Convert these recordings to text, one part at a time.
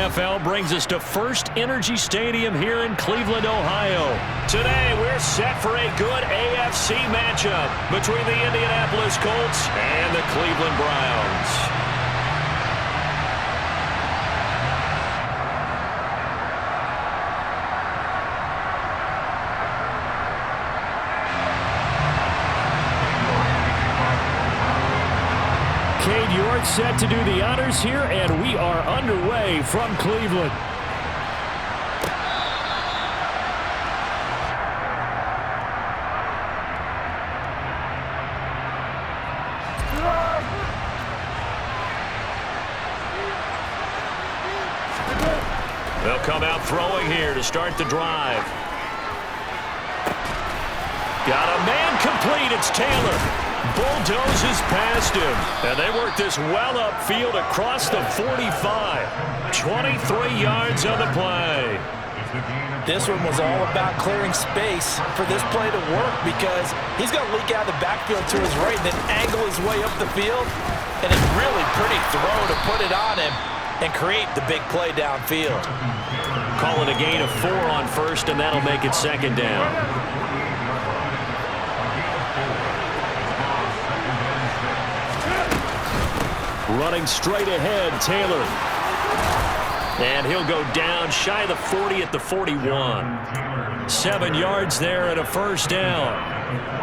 NFL brings us to First Energy Stadium here in Cleveland, Ohio. Today, we're set for a good AFC matchup between the Indianapolis Colts and the Cleveland Browns. Cade York set to do the honors here, and we are underway from Cleveland. They'll come out throwing here to start the drive. Got a man complete. It's Taylor. Bulldozes past him, and they work this well upfield across the 45. 23 yards on the play. This one was all about clearing space for this play to work because he's going to leak out of the backfield to his right and then angle his way up the field. And a really pretty throw to put it on him and create the big play downfield. Call it a gain of 4 on first, and that'll make it second down. Running straight ahead, Taylor. And he'll go down shy of the 40 at the 41. 7 yards there and a first down.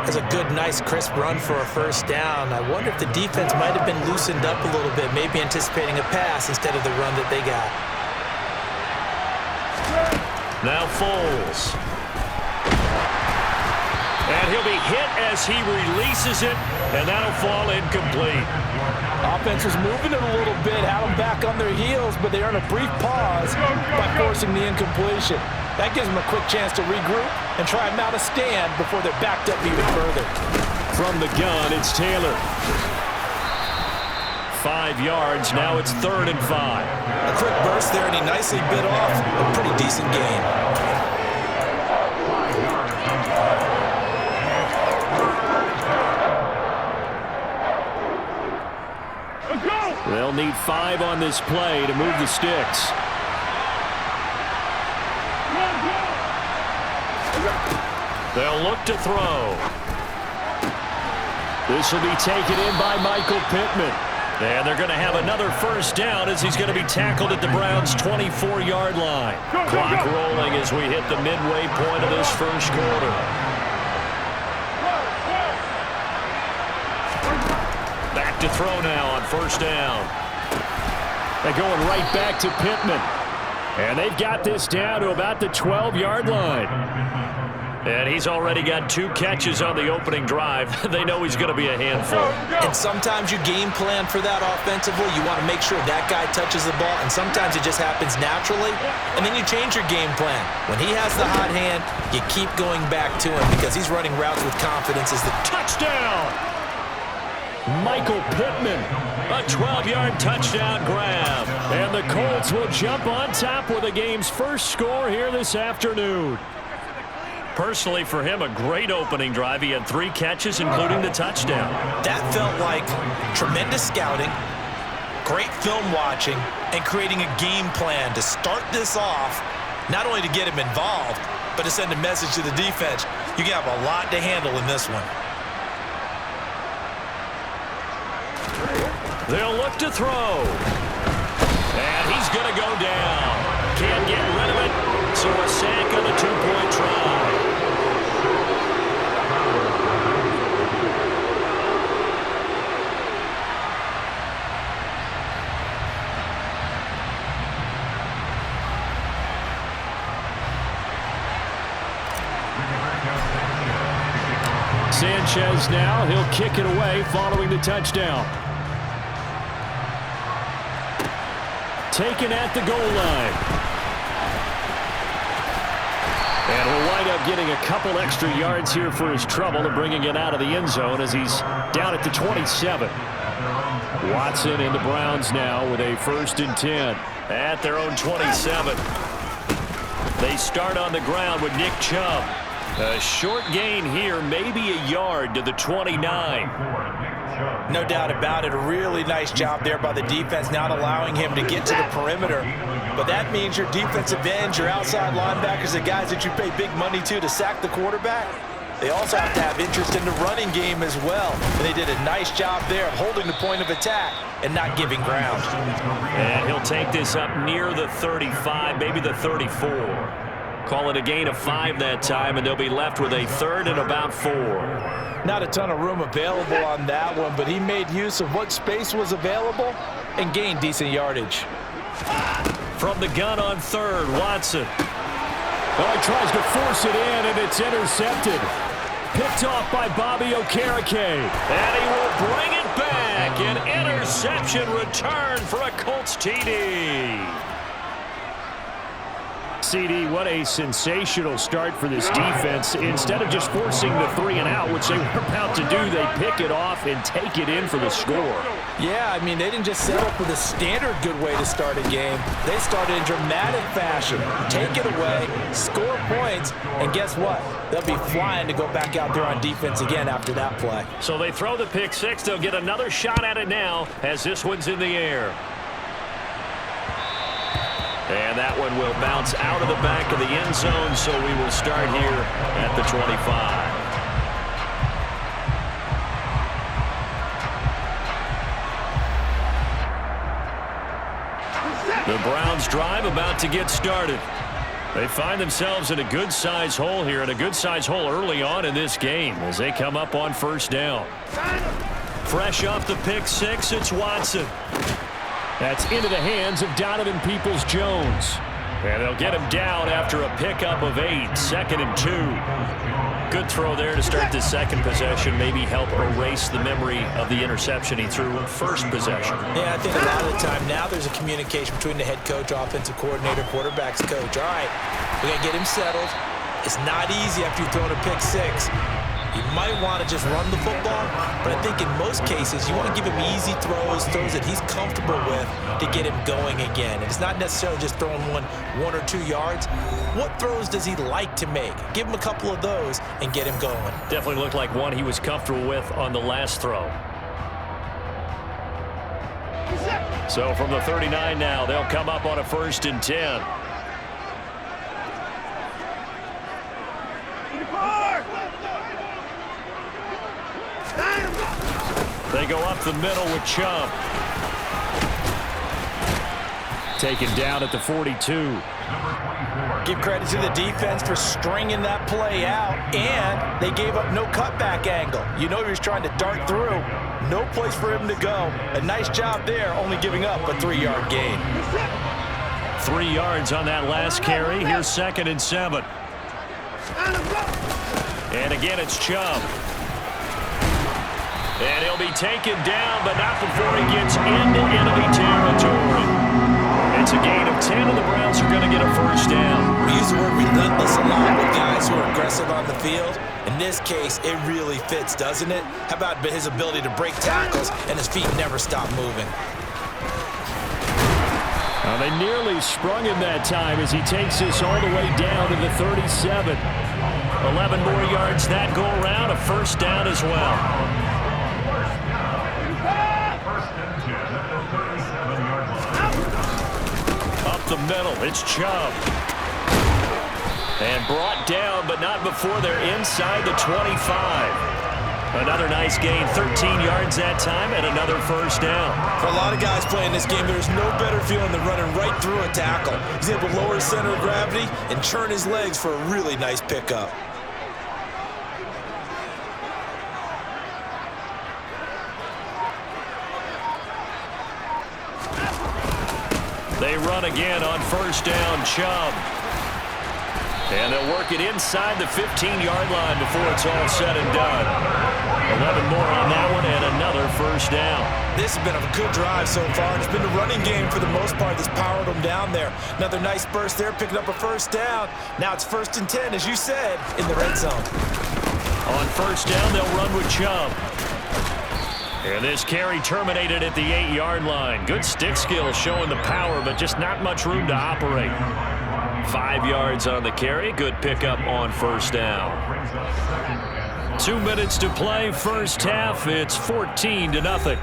That's a good, nice, crisp run for a first down. I wonder if the defense might have been loosened up a little bit, maybe anticipating a pass instead of the run that they got. Now Foles. And he'll be hit as he releases it, and that'll fall incomplete. Offense was moving it a little bit, had them back on their heels, but they earned a brief pause by forcing the incompletion. That gives them a quick chance to regroup and try and mount a stand before they're backed up even further. From the gun, it's Taylor. 5 yards, now it's 3rd and 5. A quick burst there, and he nicely bit off a pretty decent gain. They'll need 5 on this play to move the sticks. They'll look to throw. This will be taken in by Michael Pittman. And they're going to have another first down as he's going to be tackled at the Browns' 24-yard line. Clock rolling as we hit the midway point of this first quarter. Back to throw now on first down. They're going right back to Pittman. And they've got this down to about the 12-yard line. And he's already got 2 catches on the opening drive. They know he's going to be a handful. And sometimes you game plan for that offensively. You want to make sure that guy touches the ball, and sometimes it just happens naturally. And then you change your game plan. When he has the hot hand, you keep going back to him because he's running routes with confidence. As the touchdown! Michael Pittman, a 12-yard touchdown grab. And the Colts will jump on top with the game's first score here this afternoon. Personally, for him, a great opening drive. He had 3 catches, including the touchdown. That felt like tremendous scouting, great film watching, and creating a game plan to start this off, not only to get him involved, but to send a message to the defense. You have a lot to handle in this one. They'll look to throw. And he's going to go down. Can't get rid of it, so a sack on a 2-point try. Sanchez now, he'll kick it away following the touchdown. Taken at the goal line. And will wind up getting a couple extra yards here for his trouble and bringing it out of the end zone as he's down at the 27. Watson and the Browns now with a 1st and 10 at their own 27. They start on the ground with Nick Chubb. A short gain here, maybe a yard to the 29. No doubt about it. A really nice job there by the defense, not allowing him to get to the perimeter. But that means your defensive ends, your outside linebackers, the guys that you pay big money to sack the quarterback, they also have to have interest in the running game as well. And they did a nice job there of holding the point of attack and not giving ground. And he'll take this up near the 35, maybe the 34. Call it a gain of 5 that time, and they'll be left with a 3rd and about 4. Not a ton of room available on that one, but he made use of what space was available and gained decent yardage. From the gun on 3rd, Watson. Well, he tries to force it in, and it's intercepted. Picked off by Bobby Okereke. And he will bring it back. An interception return for a Colts TD. CD, what a sensational start for this defense. Instead of just forcing the 3 and out, which they were about to do, they pick it off and take it in for the score. Yeah, I mean, they didn't just settle for the standard good way to start a game. They started in dramatic fashion. Take it away, score points, and guess what? They'll be flying to go back out there on defense again after that play. So they throw the pick 6. They'll get another shot at it now as this one's in the air. And that one will bounce out of the back of the end zone, so we will start here at the 25. The Browns drive about to get started. They find themselves in a good-sized hole here, and a good-sized hole early on in this game as they come up on 1st down. Fresh off the pick 6, it's Watson. That's into the hands of Donovan Peoples-Jones. And they'll get him down after a pickup of 8, 2nd and 2. Good throw there to start the second possession, maybe help erase the memory of the interception he threw first possession. Yeah, I think a lot of the time now there's a communication between the head coach, offensive coordinator, quarterback's coach. All right, we're going to get him settled. It's not easy after you throw a pick 6. You might want to just run the football, but I think in most cases you want to give him easy throws that he's comfortable with to get him going again. And it's not necessarily just throwing one or 2 yards. What throws does he like to make? Give him a couple of those and get him going. Definitely looked like one he was comfortable with on the last throw. So from the 39 now, they'll come up on a 1st and 10. They go up the middle with Chubb. Taken down at the 42. Give credit to the defense for stringing that play out, and they gave up no cutback angle. You know he was trying to dart through. No place for him to go. A nice job there, only giving up a 3-yard gain. 3 yards on that last carry. Here's 2nd and 7. And again, it's Chubb. And he'll be taken down, but not before he gets into enemy territory. It's a gain of 10, and the Browns are going to get a 1st down. We use the word relentless a lot with guys who are aggressive on the field. In this case, it really fits, doesn't it? How about his ability to break tackles and his feet never stop moving? Well, they nearly sprung him that time as he takes this all the way down to the 37. 11 more yards that go around, a 1st down as well. Up the middle, it's Chubb. And brought down, but not before they're inside the 25. Another nice gain, 13 yards that time, and another 1st down. For a lot of guys playing this game, there's no better feeling than running right through a tackle. He's able to lower his center of gravity and churn his legs for a really nice pickup. They run again on 1st down, Chubb. And they'll work it inside the 15-yard line before it's all said and done. 11 more on that one and another 1st down. This has been a good drive so far, and it's been the running game for the most part that's powered them down there. Another nice burst there, picking up a 1st down. Now it's 1st and 10, as you said, in the red zone. On 1st down, they'll run with Chubb. And this carry terminated at the 8-yard line. Good stick skills showing the power, but just not much room to operate. 5 yards on the carry. Good pickup on 1st down. 2 minutes to play, first half. It's 14-0.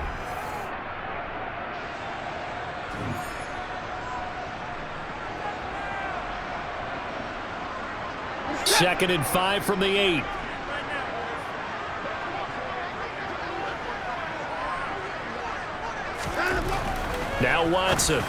Second and 5 from the 8. Now Watson.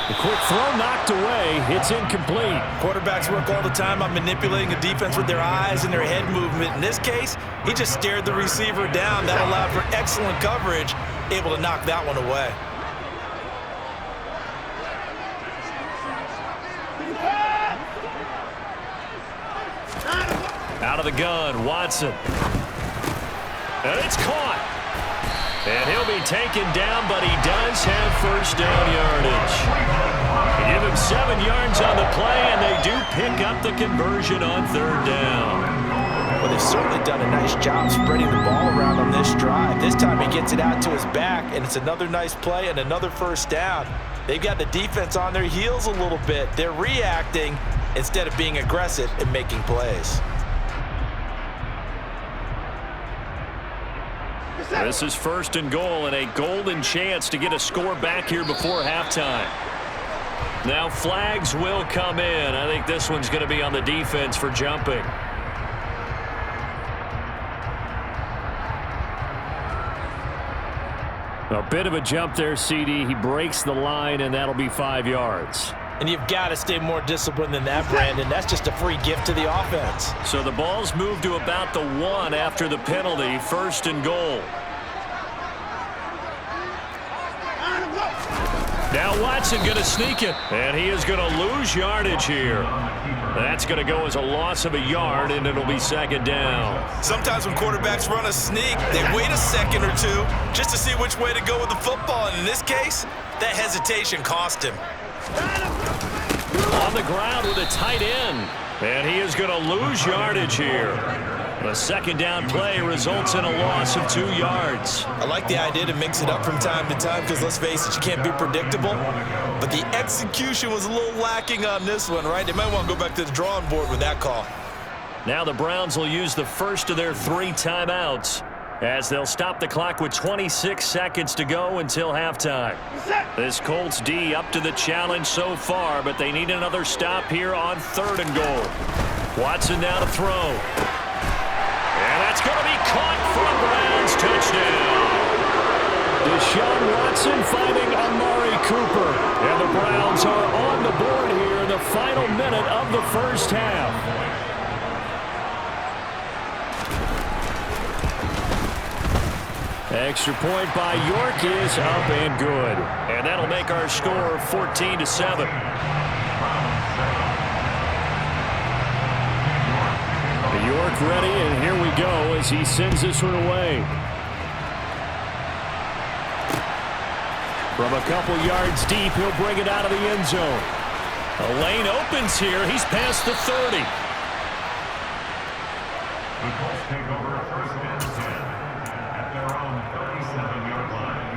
The quick throw knocked away. It's incomplete. Quarterbacks work all the time on manipulating a defense with their eyes and their head movement. In this case, he just stared the receiver down. That allowed for excellent coverage, able to knock that one away. Out of the gun, Watson. And it's caught. And he'll be taken down, but he does have first down yardage. They give him 7 yards on the play, and they do pick up the conversion on third down. Well, they've certainly done a nice job spreading the ball around on this drive. This time he gets it out to his back, and it's another nice play and another first down. They've got the defense on their heels a little bit. They're reacting instead of being aggressive and making plays. This is first and goal and a golden chance to get a score back here before halftime. Now flags will come in. I think this one's going to be on the defense for jumping. A bit of a jump there, CD. He breaks the line, and that'll be 5 yards. And you've got to stay more disciplined than that, Brandon. That's just a free gift to the offense. So the ball's moved to about the 1 after the penalty. First and goal. Now Watson going to sneak it, and he is going to lose yardage here. That's going to go as a loss of a yard, and it'll be second down. Sometimes when quarterbacks run a sneak, they wait a second or two just to see which way to go with the football. And in this case, that hesitation cost him. On the ground with a tight end, and he is going to lose yardage here. The second down play results in a loss of 2 yards. I like the idea to mix it up from time to time because, let's face it, you can't be predictable. But the execution was a little lacking on this one, right? They might want to go back to the drawing board with that call. Now the Browns will use the first of their 3 timeouts as they'll stop the clock with 26 seconds to go until halftime. This Colts D up to the challenge so far, but they need another stop here on third and goal. Watson now to throw. And that's going to be caught for a Browns touchdown. Deshaun Watson finding Amari Cooper. And the Browns are on the board here in the final minute of the first half. Extra point by York is up and good. And that'll make our score 14-7. York ready, and here we go as he sends this one away. From a couple yards deep, he'll bring it out of the end zone. A lane opens here. He's past the 30. The Colts take over first and 10 at their own 37-yard line.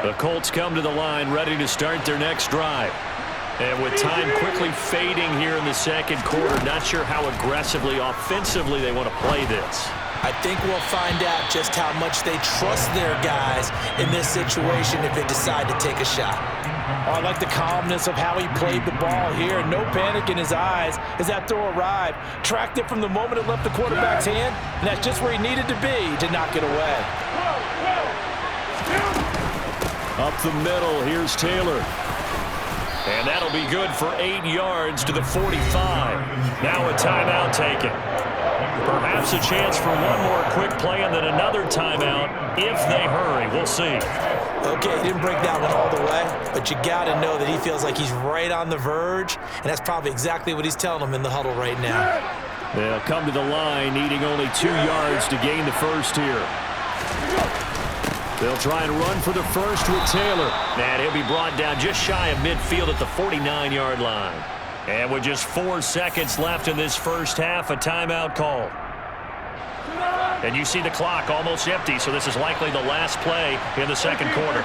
The Colts come to the line ready to start their next drive. And with time quickly fading here in the second quarter, not sure how aggressively, offensively they want to play this. I think we'll find out just how much they trust their guys in this situation if they decide to take a shot. Oh, I like the calmness of how he played the ball here. No panic in his eyes as that throw arrived. Tracked it from the moment it left the quarterback's hand, and that's just where he needed to be to knock it away. Up the middle, here's Taylor. And that'll be good for 8 yards to the 45. Now a timeout taken. Perhaps a chance for one more quick play and then another timeout if they hurry. We'll see. Okay, he didn't break that one all the way, but you got to know that he feels like he's right on the verge, and that's probably exactly what he's telling them in the huddle right now. They'll come to the line needing only 2 yards to gain the first here. They'll try and run for the first with Taylor. And he'll be brought down just shy of midfield at the 49-yard line. And with just 4 seconds left in this first half, a timeout call. And you see the clock almost empty, so this is likely the last play in the second quarter.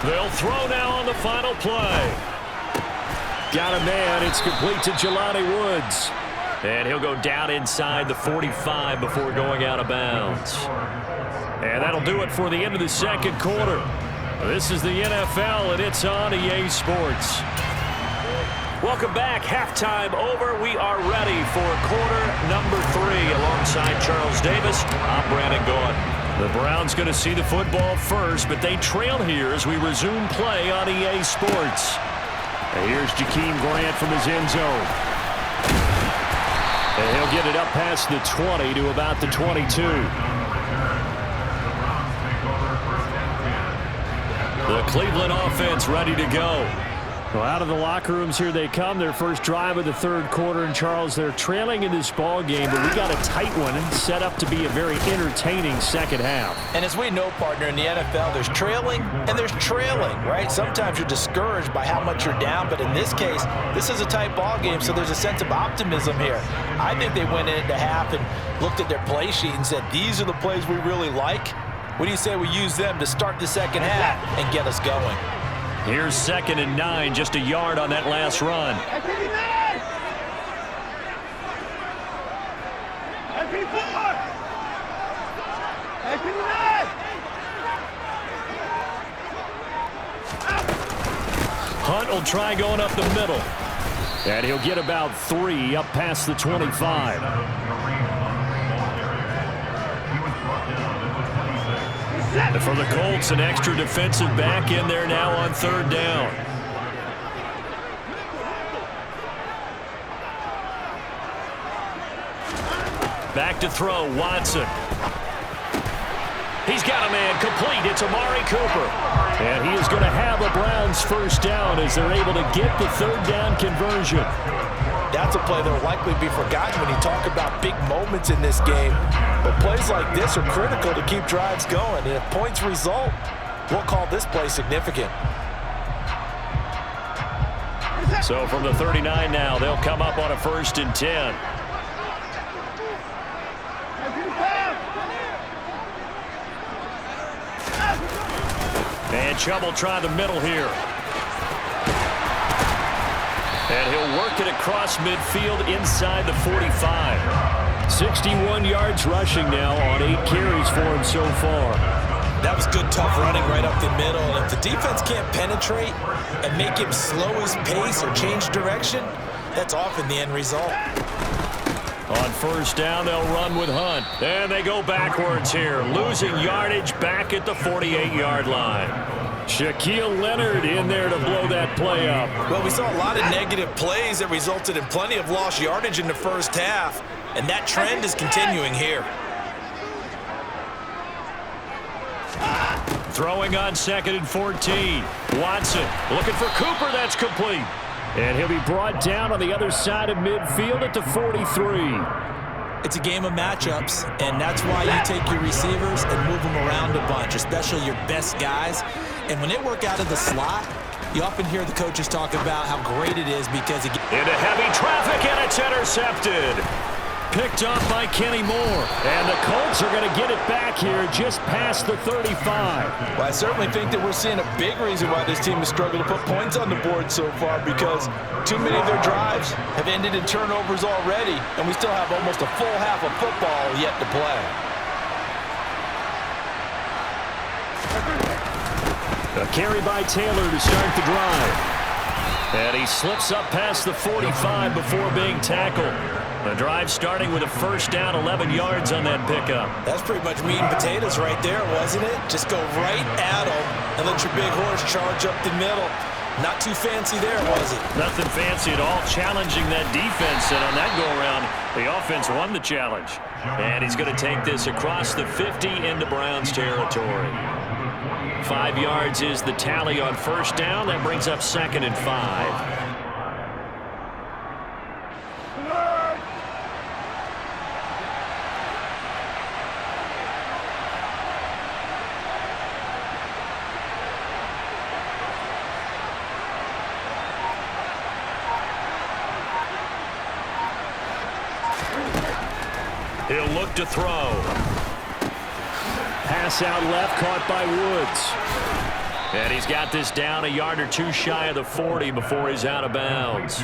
They'll throw now on the final play. Got a man. It's complete to Jelani Woods. And he'll go down inside the 45 before going out of bounds. And that'll do it for the end of the second quarter. This is the NFL, and it's on EA Sports. Welcome back. Halftime over. We are ready for quarter number 3. Alongside Charles Davis, I'm Brandon Gaudin. The Browns going to see the football first, but they trail here as we resume play on EA Sports. And here's Jakeem Grant from his end zone. And he'll get it up past the 20 to about the 22. The Cleveland offense ready to go. Well, out of the locker rooms here they come. Their first drive of the third quarter. And, Charles, they're trailing in this ball game, but we got a tight one and set up to be a very entertaining second half. And as we know, partner, in the NFL, there's trailing and there's trailing, right? Sometimes you're discouraged by how much you're down, but in this case, this is a tight ball game, so there's a sense of optimism here. I think they went into half and looked at their play sheet and said, these are the plays we really like. What do you say we use them to start the second half and get us going? Here's 2nd and 9, just a yard on that last run. Hunt will try going up the middle. And he'll get about 3 up past the 25. And for the Colts, an extra defensive back in there now on 3rd down. Back to throw, Watson. He's got a man complete. It's Amari Cooper. And he is going to have a Browns first down as they're able to get the 3rd down conversion. That's a play that will likely be forgotten when you talk about big moments in this game. But plays like this are critical to keep drives going. And if points result, we'll call this play significant. So from the 39 now, they'll come up on a 1st and 10. And Chubb will try the middle here. And he'll work it across midfield inside the 45. 61 yards rushing now on 8 carries for him so far. That was good, tough running right up the middle. And if the defense can't penetrate and make him slow his pace or change direction, that's often the end result. On 1st down, they'll run with Hunt. And they go backwards here, losing yardage back at the 48-yard line. Shaquille Leonard in there to blow that play up. Well, we saw a lot of negative plays that resulted in plenty of lost yardage in the first half, and that trend is continuing here. Throwing on 2nd and 14. Watson looking for Cooper. That's complete. And he'll be brought down on the other side of midfield at the 43. It's a game of matchups, and that's why you take your receivers and move them around a bunch, especially your best guys. And when they work out of the slot, you often hear the coaches talk about how great it is because it gets into heavy traffic, and it's intercepted. Picked off by Kenny Moore. And the Colts are going to get it back here just past the 35. Well, I certainly think that we're seeing a big reason why this team has struggled to put points on the board so far, because too many of their drives have ended in turnovers already, and we still have almost a full half of football yet to play. A carry by Taylor to start the drive. And he slips up past the 45 before being tackled. The drive starting with a 1st down, 11 yards on that pickup. That's pretty much meat and potatoes right there, wasn't it? Just go right at them and let your big horse charge up the middle. Not too fancy there, was it? Nothing fancy at all, challenging that defense. And on that go-around, the offense won the challenge. And he's going to take this across the 50 into Browns territory. 5 yards is the tally on 1st down. That brings up 2nd and 5. He'll look to throw. Pass out left, caught by Woods. And he's got this down a yard or two shy of the 40 before he's out of bounds.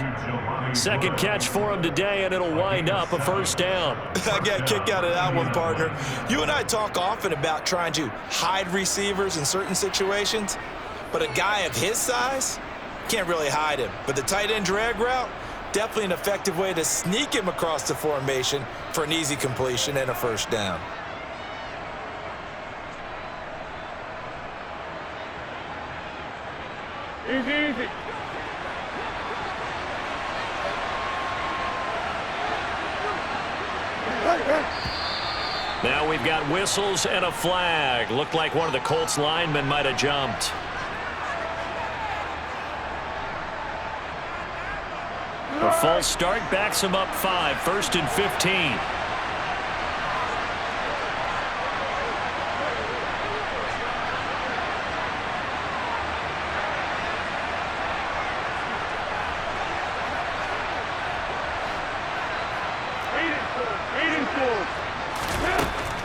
Second catch for him today, and it'll wind up a first down. I got a kick out of that one, partner. You and I talk often about trying to hide receivers in certain situations, but a guy of his size can't really hide him. But the tight end drag route, definitely an effective way to sneak him across the formation for an easy completion and a first down. Easy. Now we've got whistles and a flag. Looked like one of the Colts linemen might have jumped. A false start backs him up 5, 1st and 15.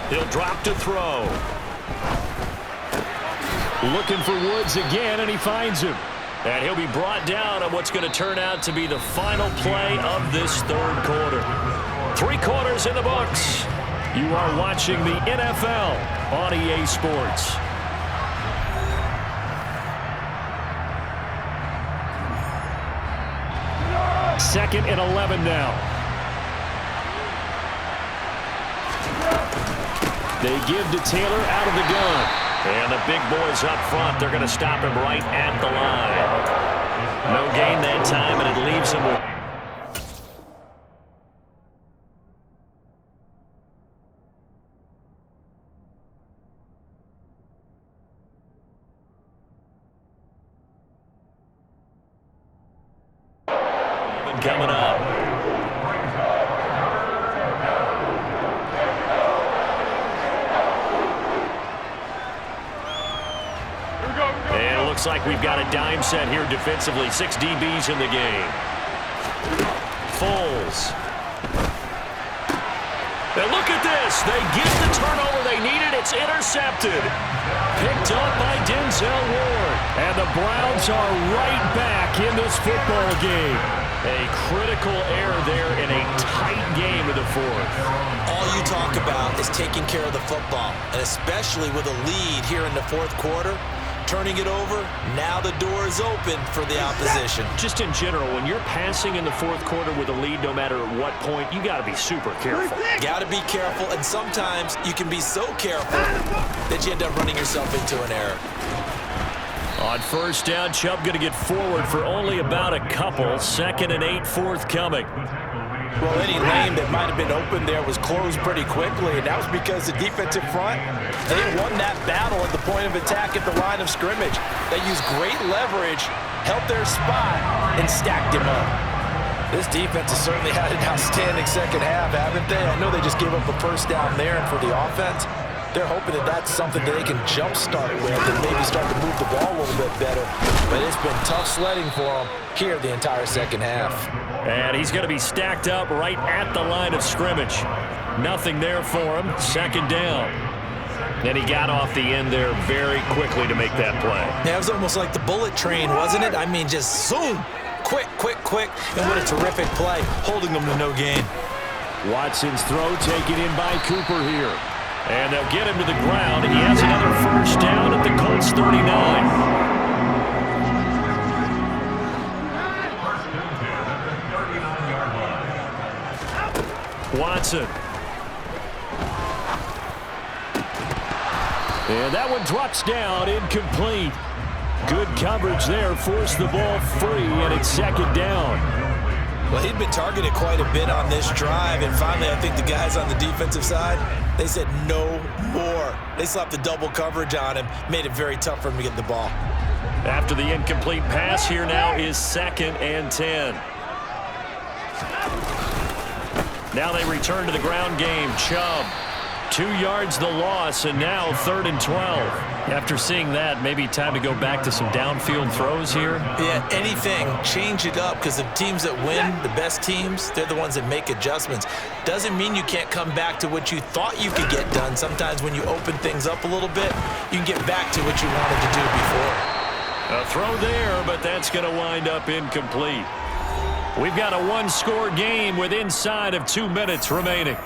He'll drop to throw. Looking for Woods again, and he finds him. And he'll be brought down on what's going to turn out to be the final play of this third quarter. 3 quarters in the books. You are watching the NFL on EA Sports. Second and 11 now. They give to Taylor out of the gun. And the big boys up front, they're going to stop him right at the line. No gain that time, and it leaves him with... coming up. And it looks like we've got a dime set here defensively. 6 DBs in the game. Foles. And look at this. They get the turnover they needed. It's intercepted. Picked up by Denzel Ward. And the Browns are right back in this football game. A critical error there in a tight game in the fourth. All you talk about is taking care of the football, and especially with a lead here in the fourth quarter. Turning it over, now the door is open for the opposition. Just in general, when you're passing in the fourth quarter with a lead, no matter at what point, you got to be super careful. Got to be careful, and sometimes you can be so careful that you end up running yourself into an error. On first down, Chubb going to get forward for only about a couple. 2nd and 8 forthcoming. Well, any lane that might have been open there was closed pretty quickly, and that was because the defensive front, they won that battle at the point of attack at the line of scrimmage. They used great leverage, held their spot, and stacked him up. This defense has certainly had an outstanding second half, haven't they? I know they just gave up a first down there, and for the offense, they're hoping that that's something that they can jumpstart with and maybe start to move the ball a little bit better. But it's been tough sledding for them here the entire second half. And he's going to be stacked up right at the line of scrimmage. Nothing there for him. 2nd down. And he got off the end there very quickly to make that play. Yeah, it was almost like the bullet train, wasn't it? I mean, just zoom. Quick. And what a terrific play, holding them to no gain. Watson's throw taken in by Cooper here. And they'll get him to the ground. He has another first down at the Colts 39. Watson. And that one drops down, incomplete. Good coverage there, forced the ball free, and it's 2nd down. Well, he'd been targeted quite a bit on this drive, and finally I think the guys on the defensive side, they said no more. They slapped the double coverage on him, made it very tough for him to get the ball. After the incomplete pass, here now is 2nd and 10. Now they return to the ground game. Chubb 2 yards the loss, and now 3rd and 12. After seeing that, maybe time to go back to some downfield throws here. Yeah, anything. Change it up, because the teams that win, the best teams, they're the ones that make adjustments. Doesn't mean you can't come back to what you thought you could get done. Sometimes when you open things up a little bit, you can get back to what you wanted to do before. A throw there, but that's going to wind up incomplete. We've got a one-score game with inside of 2 minutes remaining.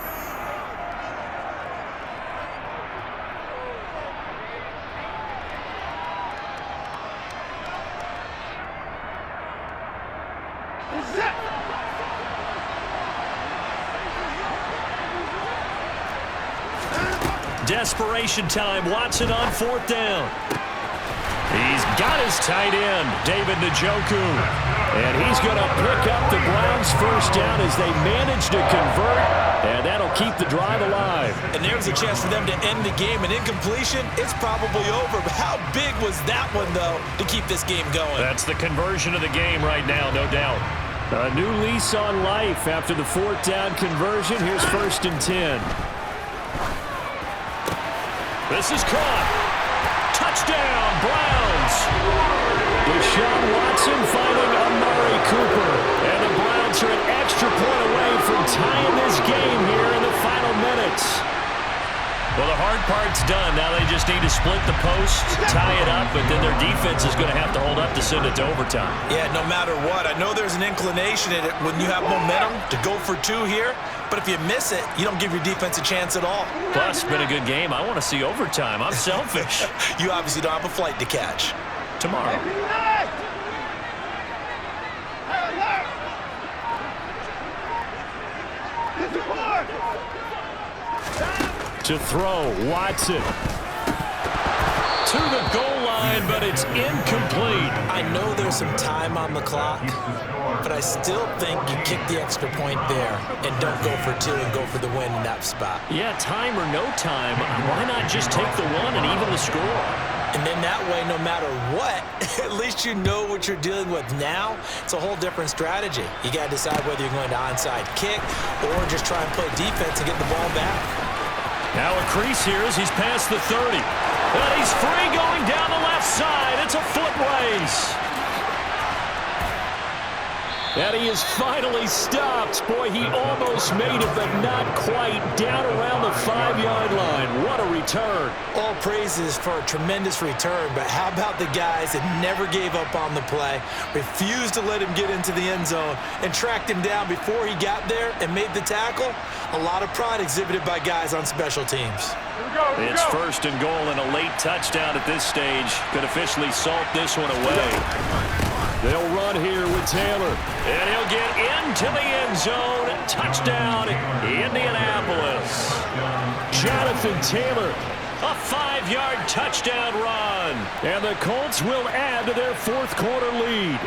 Desperation time. Watson on 4th down. He's got his tight end, David Njoku. And he's going to pick up the Browns' first down as they manage to convert. And that'll keep the drive alive. And there's a chance for them to end the game. An incompletion, it's probably over. But how big was that one, though, to keep this game going? That's the conversion of the game right now, no doubt. A new lease on life after the 4th down conversion. Here's 1st and 10. This is caught. Touchdown, Browns. Deshaun Watson finding Amari Cooper. And the Browns are an extra point away from tying this game here in the final minutes. Well, the hard part's done. Now they just need to split the post, tie it up, but then their defense is going to have to hold up to send it to overtime. Yeah, no matter what. I know there's an inclination in it when you have momentum to go for 2 here, but if you miss it, you don't give your defense a chance at all. Plus, it's been a good game. I want to see overtime. I'm selfish. You obviously don't have a flight to catch. Tomorrow. To throw, Watson. To the goal line, but it's incomplete. I know there's some time on the clock, but I still think you kick the extra point there and don't go for 2 and go for the win in that spot. Yeah, time or no time, why not just take the 1 and even the score? And then that way, no matter what, at least you know what you're dealing with now. It's a whole different strategy. You got to decide whether you're going to onside kick or just try and play defense and get the ball back. Now a crease here as he's past the 30. And he's free going down the left side. It's a foot race. And he is finally stopped. Boy, he almost made it, but not quite. Down around the 5-yard line. What a return. All praises for a tremendous return, but how about the guys that never gave up on the play, refused to let him get into the end zone, and tracked him down before he got there and made the tackle? A lot of pride exhibited by guys on special teams. It's 1st and goal, and a late touchdown at this stage could officially salt this one away. They'll run here with Taylor, and he'll get into the end zone. Touchdown, Indianapolis. Jonathan Taylor, a 5-yard touchdown run. And the Colts will add to their 4th quarter lead.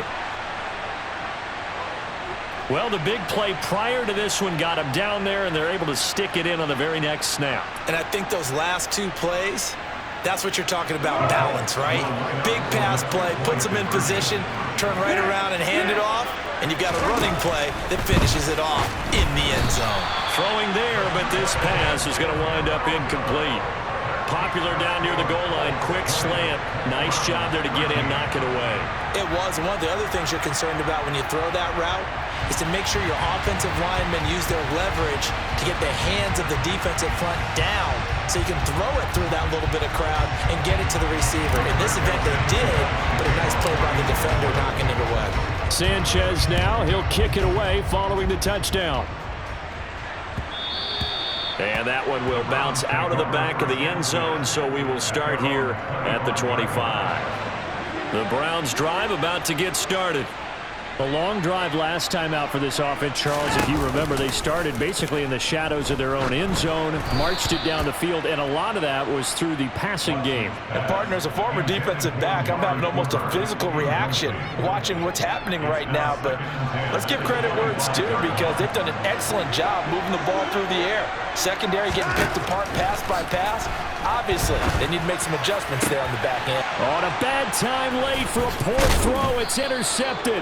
Well, the big play prior to this one got him down there, and they're able to stick it in on the very next snap. And I think those last 2 plays, that's what you're talking about, balance, right? Big pass play, puts them in position, turn right around and hand it off, and you've got a running play that finishes it off in the end zone. Throwing there, but this pass is going to wind up incomplete. Popular down near the goal line, quick slant. Nice job there to get in, knock it away. It was, and one of the other things you're concerned about when you throw that route is to make sure your offensive linemen use their leverage to get the hands of the defensive front down so you can throw it through that little bit of crowd and get it to the receiver. In this event, they did, but a nice play by the defender knocking it away. Sanchez now, he'll kick it away following the touchdown. And that one will bounce out of the back of the end zone, so we will start here at the 25. The Browns drive about to get started. A long drive last time out for this offense, Charles. If you remember, they started basically in the shadows of their own end zone, marched it down the field, and a lot of that was through the passing game. And partner, as a former defensive back, I'm having almost a physical reaction watching what's happening right now. But let's give credit where it's due, because they've done an excellent job moving the ball through the air. Secondary getting picked apart pass by pass. Obviously, they need to make some adjustments there on the back end. On a bad time late for a poor throw. It's intercepted.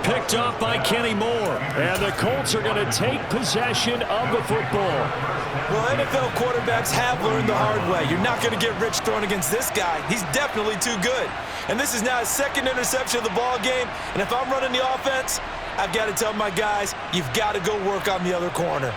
Picked off by Kenny Moore. And the Colts are going to take possession of the football. Well, NFL quarterbacks have learned the hard way. You're not going to get rich throwing against this guy. He's definitely too good. And this is now his second interception of the ball game. And if I'm running the offense, I've got to tell my guys, you've got to go work on the other corner.